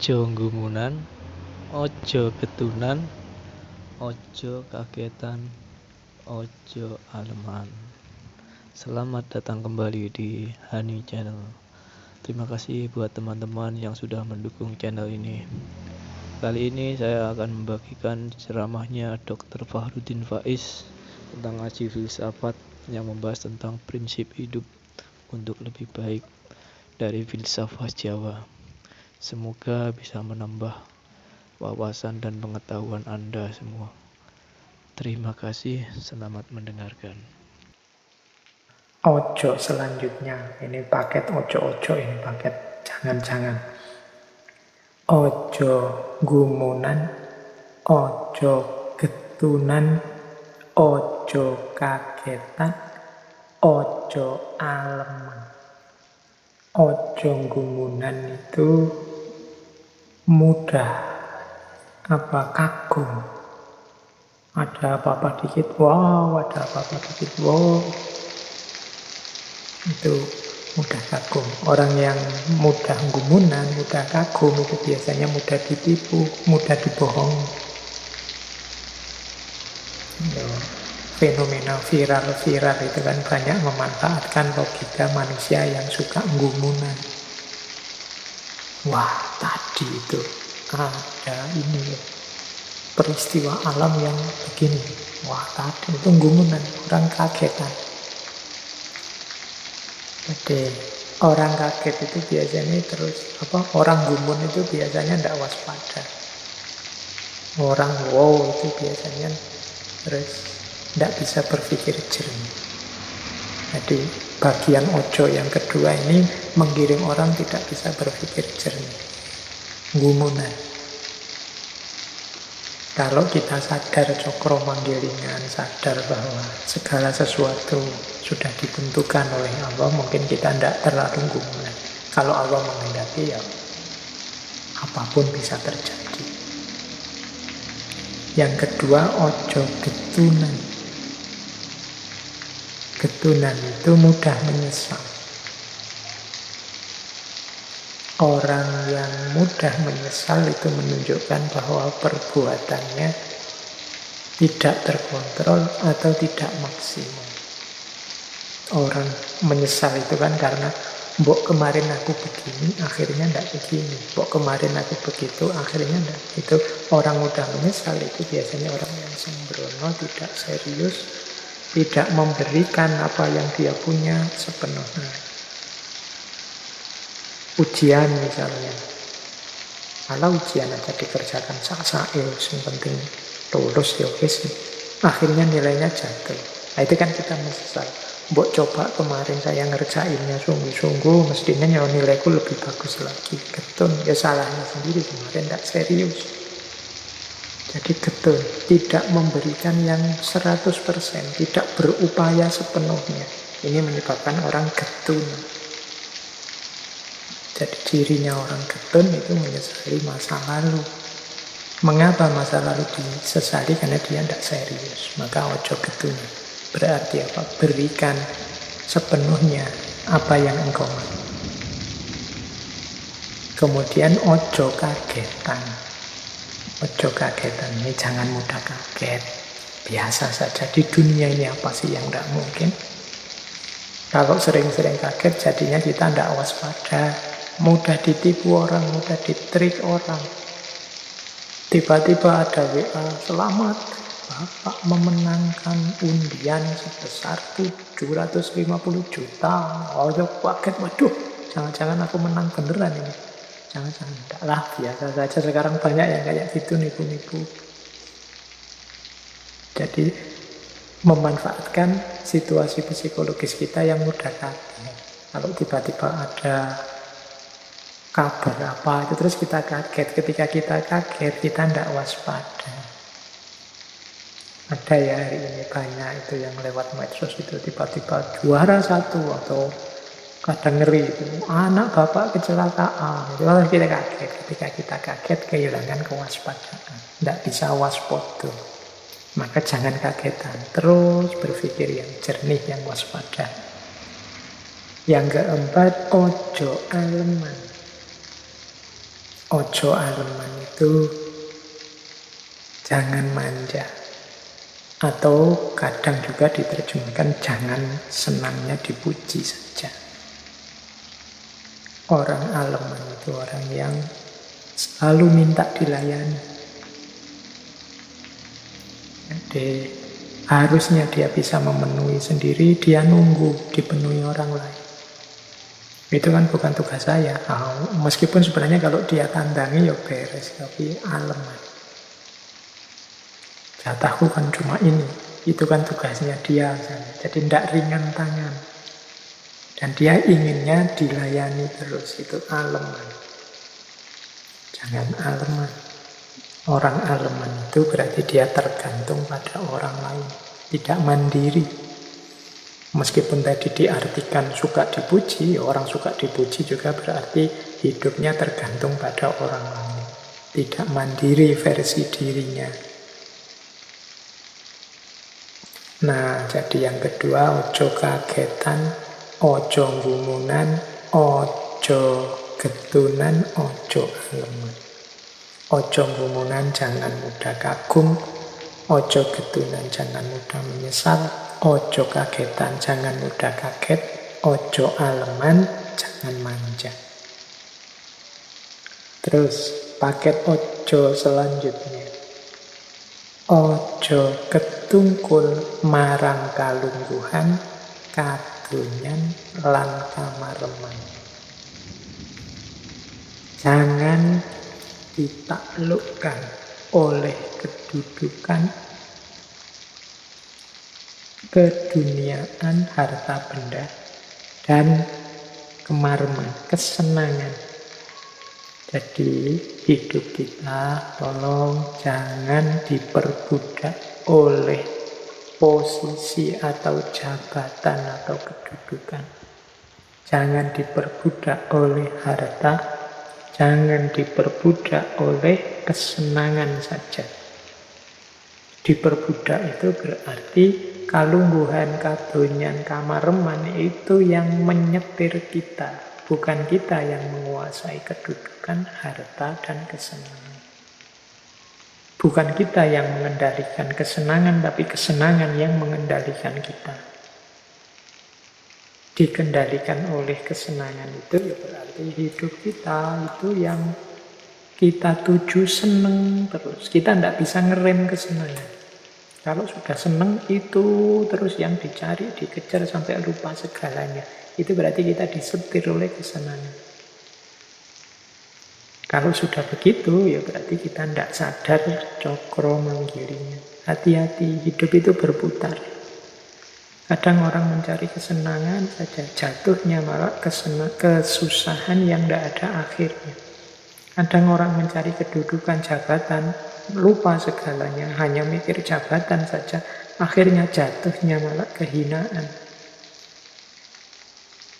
Ojo gumunan, ojo ketunan, ojo kagetan, ojo aleman. Selamat datang kembali di Hani Channel. Terima kasih buat teman-teman yang sudah mendukung channel ini. Kali ini saya akan membagikan ceramahnya Dr. Fahrudin Faiz tentang ngaji filsafat yang membahas tentang prinsip hidup untuk lebih baik dari filsafat Jawa. Semoga bisa menambah wawasan dan pengetahuan Anda semua. Terima kasih, selamat mendengarkan. Ojo selanjutnya, ini paket ojo-ojo, ini paket jangan-jangan. Ojo gumunan, ojo getunan, ojo kagetan, ojo aleman. Ojo gumunan itu mudah, kagum. Ada apa-apa dikit, wow, ada apa-apa dikit, wow. Itu mudah kagum. Orang yang mudah gumunan, mudah kagum, itu biasanya mudah ditipu, mudah dibohongi. Fenomena viral itu kan banyak memanfaatkan logika manusia yang suka gumunan. Wah, tadi itu ada ini peristiwa alam yang begini. Wah, tadi itu gumunan, orang kagetan. Jadi orang kaget itu biasanya orang gumun itu biasanya tidak waspada. Orang wow itu biasanya terus tidak bisa berpikir jernih. Jadi bagian ojo yang kedua ini menggiring orang tidak bisa berpikir jernih. Gumunan. Kalau kita sadar cokro manggilingan, sadar bahwa segala sesuatu sudah ditentukan oleh Allah, mungkin kita tidak terlalu gumunan. Kalau Allah menghendaki, ya apapun bisa terjadi. Yang kedua, ojo getunan. Getunan itu mudah menyesal. Orang yang mudah menyesal itu menunjukkan bahwa perbuatannya tidak terkontrol atau tidak maksimum. Orang menyesal itu kan karena mbok kemarin aku begini, akhirnya tidak begini. Mbok kemarin aku begitu, akhirnya tidak. Itu orang mudah menyesal itu biasanya orang yang sembrono, tidak serius, tidak memberikan apa yang dia punya sepenuhnya. Ujian misalnya, kalau ujian aja dikerjakan sak-sail, yang penting lulus ya wis, akhirnya nilainya jatuh. Nah itu kan kita menyesal. Mbok coba kemarin saya ngerjainnya sungguh-sungguh, mestinya nilaiku lebih bagus lagi. Getun, ya salahnya sendiri, kemarin tidak serius. Jadi getun, tidak memberikan yang 100%, tidak berupaya sepenuhnya. Ini menyebabkan orang getun. Jadi cirinya orang getun itu menyesali masa lalu. Mengapa masa lalu disesali? Karena dia tidak serius. Maka ojo getun. Berarti apa? Berikan sepenuhnya apa yang engkau mau. Kemudian ojo kagetan. Ojo kagetan ini jangan mudah kaget. Biasa saja. Di dunia ini apa sih yang tidak mungkin? Kalau sering-sering kaget jadinya kita tidak waspada. Mudah ditipu orang, mudah ditrik orang. Tiba-tiba ada WA, selamat, Bapak memenangkan undian sebesar 750 juta. Oh, kaget, waduh, jangan-jangan aku menang beneran ini. Jangan-jangan, enggak lah, biasa saja. Sekarang banyak yang kayak gitu, nipu-nipu. Jadi, memanfaatkan situasi psikologis kita yang mudah kaget. Kalau tiba-tiba ada kabar apa itu terus kita kaget. Ketika kita kaget, kita tidak waspada. Ada ya hari ini banyak itu yang lewat medsos itu tiba-tiba juara 1 atau kadang ngeri itu anak bapak kecelakaan. Itu harus kita kaget. Ketika kita kaget kehilangan kewaspadaan, tidak bisa waspada. Maka jangan kagetan, terus berpikir yang jernih, yang waspada. Yang keempat, ojo aleman. Ojo aleman itu jangan manja. Atau kadang juga diterjemahkan jangan senangnya dipuji saja. Orang aleman itu orang yang selalu minta dilayani. Jadi harusnya dia bisa memenuhi sendiri, dia nunggu dipenuhi orang lain. Itu kan bukan tugas saya. Meskipun sebenarnya kalau dia tandangi ya beres, tapi aleman. Jatahku kan cuma ini. Itu kan tugasnya dia. Jadi tidak ringan tangan. Dan dia inginnya dilayani terus. Itu aleman. Jangan aleman. Orang aleman itu berarti dia tergantung pada orang lain. Tidak mandiri. Meskipun tadi diartikan suka dipuji, orang suka dipuji juga berarti hidupnya tergantung pada orang lain. Tidak mandiri versi dirinya. Nah, jadi yang kedua, ojo kagetan, ojo gumunan, ojo getunan, ojo aleman. Ojo gumunan, jangan mudah kagum. Ojo getunan, jangan mudah menyesal. Ojo kagetan, jangan mudah kaget. Ojo aleman, jangan manja. Terus, paket ojo selanjutnya. Ojo ketungkul marang kalungguhan, kadonyan lan kamareman. Jangan ditaklukkan oleh kedudukan, keduniaan, harta benda, dan kemareman, kesenangan. Jadi hidup kita tolong jangan diperbudak oleh posisi atau jabatan atau kedudukan. Jangan diperbudak oleh harta, jangan diperbudak oleh kesenangan saja. Diperbudak itu berarti kalungguhan, kadonyan, kamareman itu yang menyetir kita. Bukan kita yang menguasai kedudukan, harta, dan kesenangan. Bukan kita yang mengendalikan kesenangan, tapi kesenangan yang mengendalikan kita. Dikendalikan oleh kesenangan itu ya berarti hidup kita itu yang kita tuju seneng terus. Kita tidak bisa ngerem kesenangan. Kalau sudah seneng itu terus yang dicari, dikejar sampai lupa segalanya. Itu berarti kita disetir oleh kesenangan. Kalau sudah begitu, ya berarti kita tidak sadar cokro menggiringnya. Hati-hati, hidup itu berputar. Kadang orang mencari kesenangan saja, jatuhnya malah kesusahan yang tidak ada akhirnya. Kadang orang mencari kedudukan, jabatan, lupa segalanya, hanya mikir jabatan saja, akhirnya jatuhnya malah kehinaan.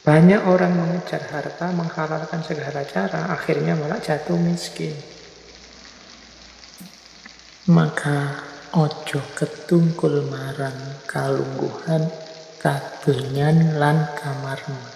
Banyak orang mengejar harta, menghalalkan segala cara, akhirnya malah jatuh miskin. Maka ojo ketungkul marang kalungguhan, kadonyan lan kamareman.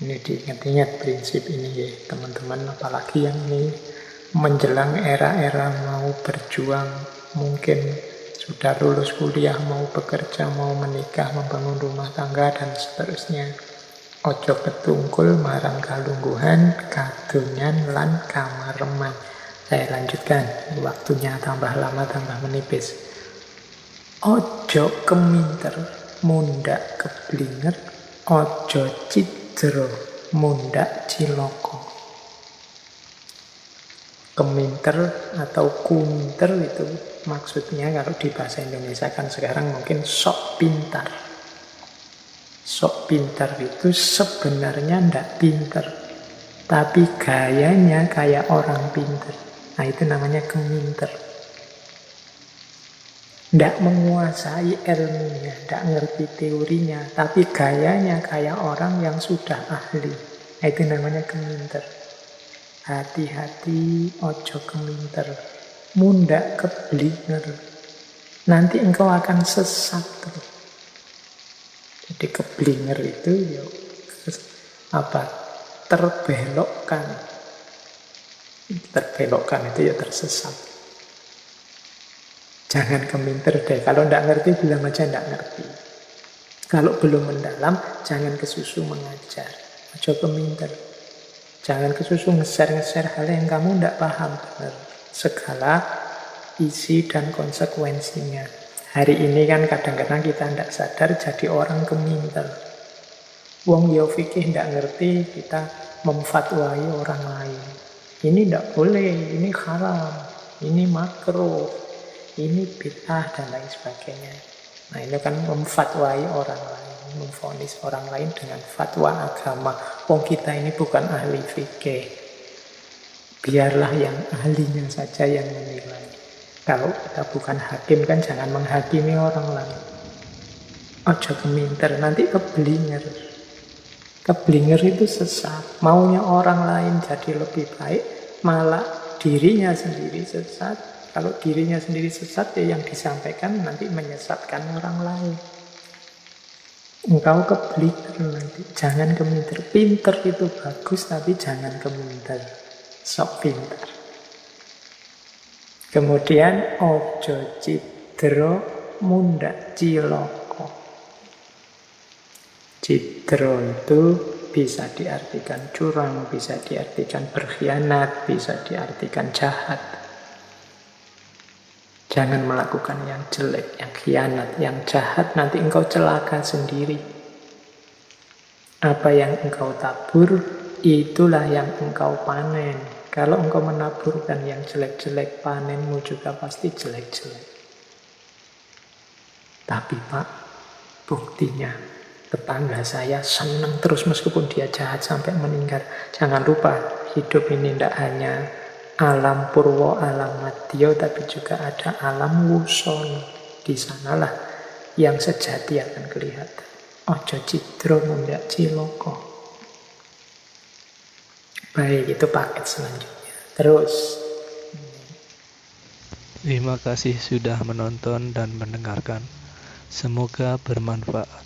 Ini diingat-ingat prinsip ini ya teman-teman, apalagi yang ini menjelang era-era mau berjuang, mungkin sudah lulus kuliah, mau bekerja, mau menikah, membangun rumah tangga, dan seterusnya. Ojo ketungkul marang kalungguhan, kadonyan lan kamareman. Saya lanjutkan, waktunya tambah lama tambah menipis. Ojo keminter, mundak keblinger, ojo cidro, mundak ciloko. Keminter atau kuminter itu maksudnya kalau di bahasa Indonesia kan sekarang mungkin sok pintar. Sok pintar itu sebenarnya tidak pintar, tapi gayanya kayak orang pintar. Nah itu namanya keminter. Tidak menguasai ilmunya, tidak ngerti teorinya, tapi gayanya kayak orang yang sudah ahli. Nah itu namanya keminter. Hati-hati, ojo keminter, mundak keblinger. Nanti engkau akan sesat. Jadi keblinger itu ya terbelokkan. Terbelokkan itu ya tersesat. Jangan keminter deh. Kalau tidak ngerti, bilang aja tidak ngerti. Kalau belum mendalam, jangan kesusu mengajar. Aja keminter. Jangan kesusu nge-share hal yang kamu tidak paham benar. Segala isi dan konsekuensinya. Hari ini kan kadang-kadang kita tidak sadar jadi orang keminter. Wong yo fikih tidak ngerti, kita memfatwai orang lain. Ini tidak boleh, ini haram, ini makruh, ini bid'ah dan lain sebagainya. Nah ini kan memfatwai orang lain, memvonis orang lain dengan fatwa agama. Wong kita ini bukan ahli fikih. Biarlah yang ahlinya saja yang menilai. Kalau kita bukan hakim kan jangan menghakimi orang lain. Ojo keminter, nanti keblinger. Keblinger itu sesat. Maunya orang lain jadi lebih baik, malah dirinya sendiri sesat. Kalau dirinya sendiri sesat, ya yang disampaikan nanti menyesatkan orang lain. Engkau keblinger nanti. Jangan keminter. Pinter itu bagus, tapi jangan keminter. Sok pinter. Kemudian ojo cidro mundak ciloko. Cidro itu bisa diartikan curang, bisa diartikan berkhianat, bisa diartikan jahat. Jangan melakukan yang jelek, yang khianat, yang jahat, nanti engkau celaka sendiri. Apa yang engkau tabur, itulah yang engkau panen. Kalau engkau menaburkan yang jelek-jelek, panenmu juga pasti jelek-jelek. Tapi Pak, buktinya tetangga saya senang terus meskipun dia jahat sampai meninggal. Jangan lupa, hidup ini tidak hanya alam purwo, alam madya, tapi juga ada alam wusono. Di sanalah yang sejati akan kelihatan. Ojo cidro mundak ciloko. Baik, itu paket selanjutnya. Terus. Terima kasih sudah menonton dan mendengarkan. Semoga bermanfaat.